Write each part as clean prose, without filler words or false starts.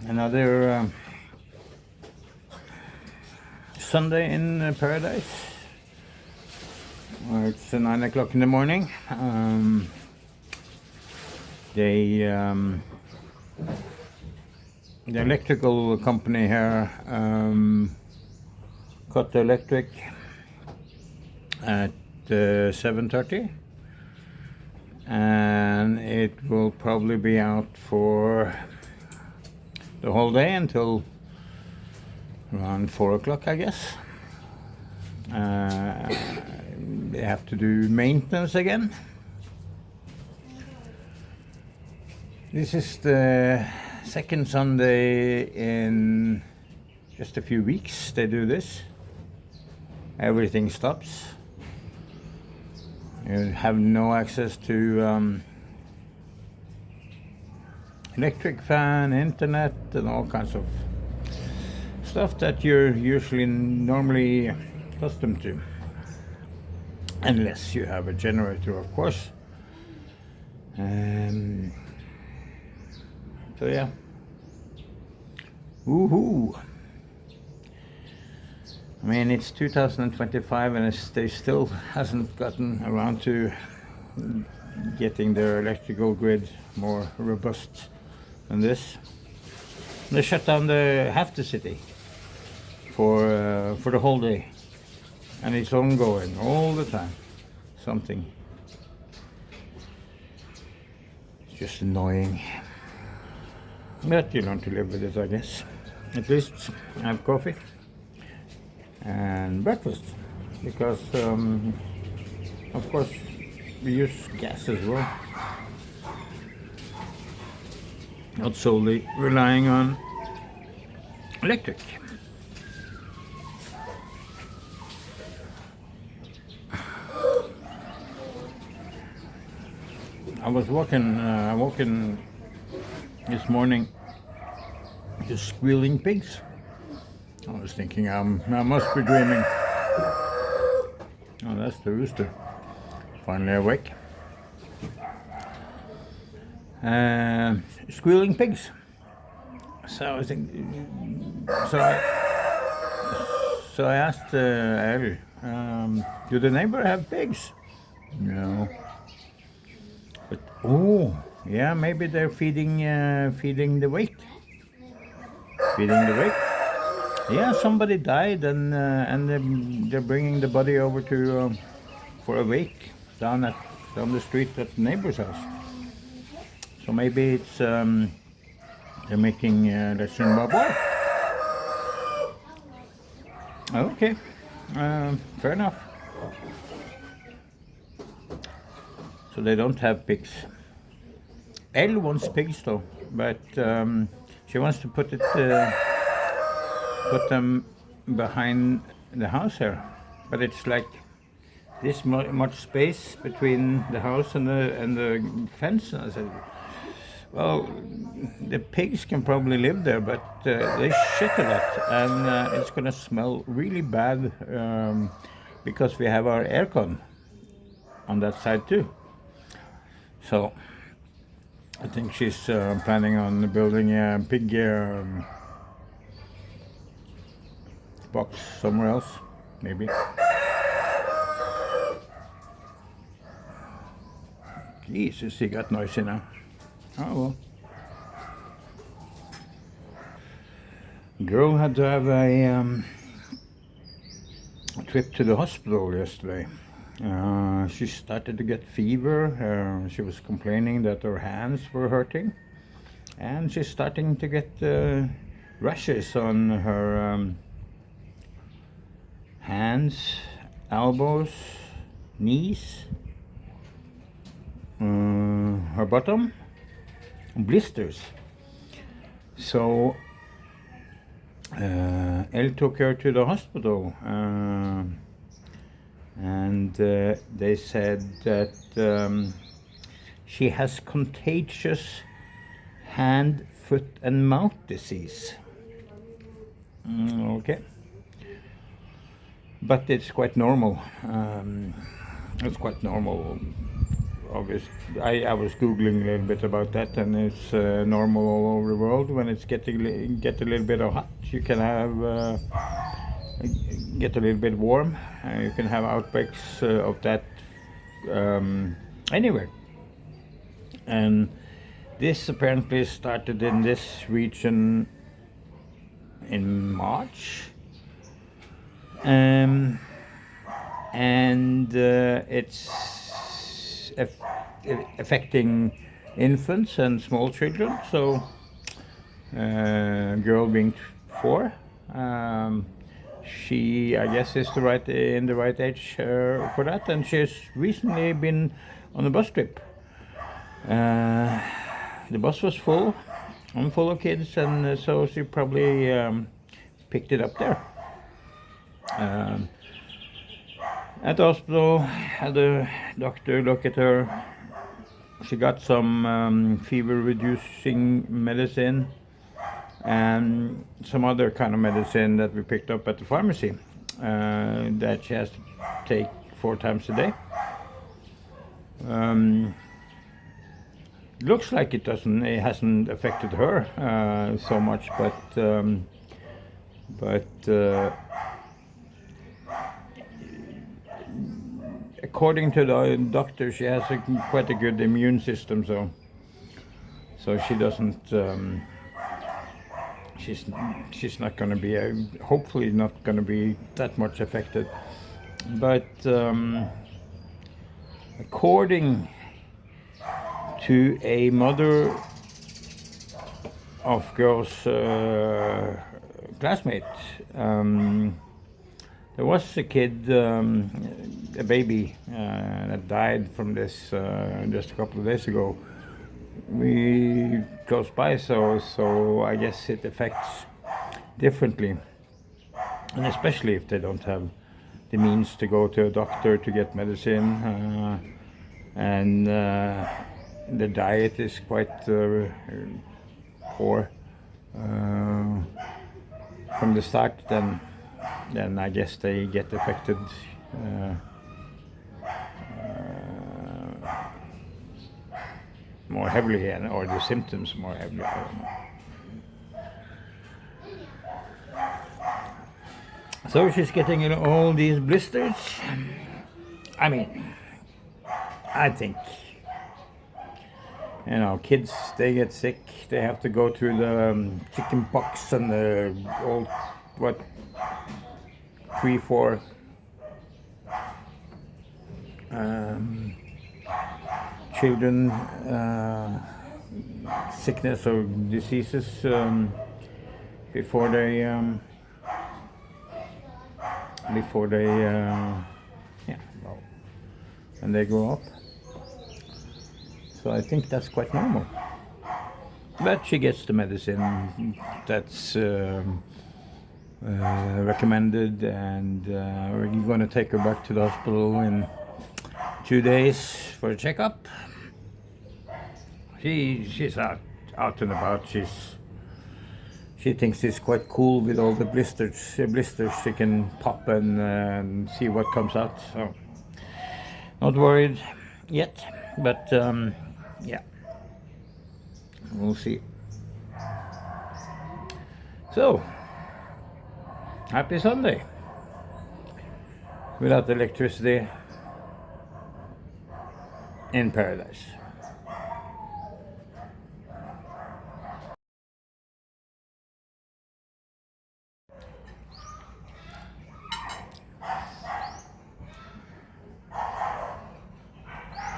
Another Sunday in paradise. It's 9 o'clock in the morning. The electrical company here cut the electric at 7:30, and it will probably be out for the whole day until around 4 o'clock, I guess. They have to do maintenance again. This is the second Sunday in just a few weeks they do this. Everything stops. You have no access to electric fan, internet, and all kinds of stuff that you're normally accustomed to. Unless you have a generator, of course. So yeah. Woohoo! I mean, it's 2025 and they still hasn't gotten around to getting their electrical grid more robust than this. They shut down half the city for the whole day, and it's ongoing all the time. Something. It's just annoying, but you learn to live with it, I guess. At least I have coffee and breakfast, because of course we use gas as well, not solely relying on electric. I was walking this morning to squealing pigs. I was thinking I must be dreaming. Oh, that's the rooster, finally awake. Squealing pigs. So I was thinking, so I asked Ellie, do the neighbor have pigs? No. But yeah, maybe they're feeding the wake. Feeding the wake. Yeah, somebody died, and they're bringing the body over to for a wake down the street at the neighbor's house. So maybe it's they're making Russian barbecue. Okay, fair enough. So they don't have pigs. Elle wants pigs though, but she wants to put them behind the house here. But it's like this much space between the house and the fence. And I said, well, the pigs can probably live there, but they shit a lot, and it's gonna smell really bad because we have our aircon on that side too. So I think she's planning on building a pig box somewhere else, maybe. Jesus, he got noisy now. Oh well. Girl had to have a trip to the hospital yesterday. She started to get fever. She was complaining that her hands were hurting, and she's starting to get rashes on her hands, elbows, knees, her bottom, blisters. So Elle took her to the hospital, and they said that she has contagious hand, foot, and mouth disease. Okay. But it's quite normal. It's quite normal obvious. I was googling a little bit about that, and it's normal all over the world. When it's get a little bit of hot, you can have get a little bit warm. You can have outbreaks of that anywhere. And this apparently started in this region in March, and it's affecting infants and small children. So, girl being 4, she, I guess, is in the right age for that, and she's recently been on a bus trip. The bus was full of kids, and so she probably picked it up there. At the hospital, had a doctor look at her. She got some fever-reducing medicine and some other kind of medicine that we picked up at the pharmacy that she has to take 4 times a day. Looks like it hasn't affected her so much, but according to the doctor, she has quite a good immune system, so she doesn't. She's not going to be hopefully not going to be that much affected, but according to a mother of girl's classmate, there was a kid, a baby, that died from this just a couple of days ago. We close by, so I guess it affects differently, and especially if they don't have the means to go to a doctor to get medicine, and the diet is quite poor from the start. Then I guess they get affected more heavily, or the symptoms more heavily. I don't know. So she's getting all these blisters. I mean, I think, kids, they get sick, they have to go through the chicken pox and the old, 3, 4 children sickness or diseases before they and they grow up. So I think that's quite normal. But she gets the medicine that's recommended, and we're going to take her back to the hospital in 2 days for a checkup. She's out and about. She thinks it's quite cool with all the blisters she can pop and see what comes out. So not worried yet, but yeah, we'll see. So happy Sunday without electricity in paradise.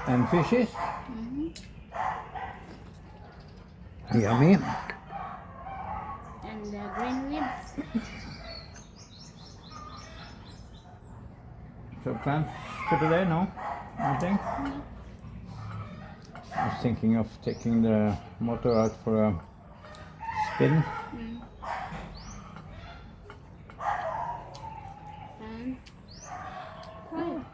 And fishes? Mm-hmm. Yummy. And green leaves. So plans for today? No? Nothing? Mm-hmm. I was thinking of taking the motor out for a spin. Mm. And why?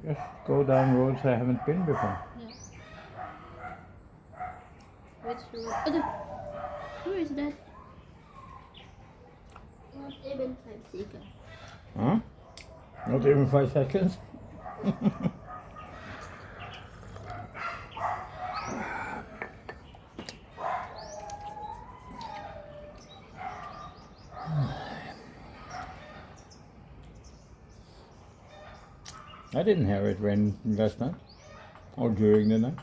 Just go down roads I haven't been before. Yeah. Which road? Where is that? Not even 5 seconds. Huh? Not even 5 seconds? I didn't hear it rain last night or during the night.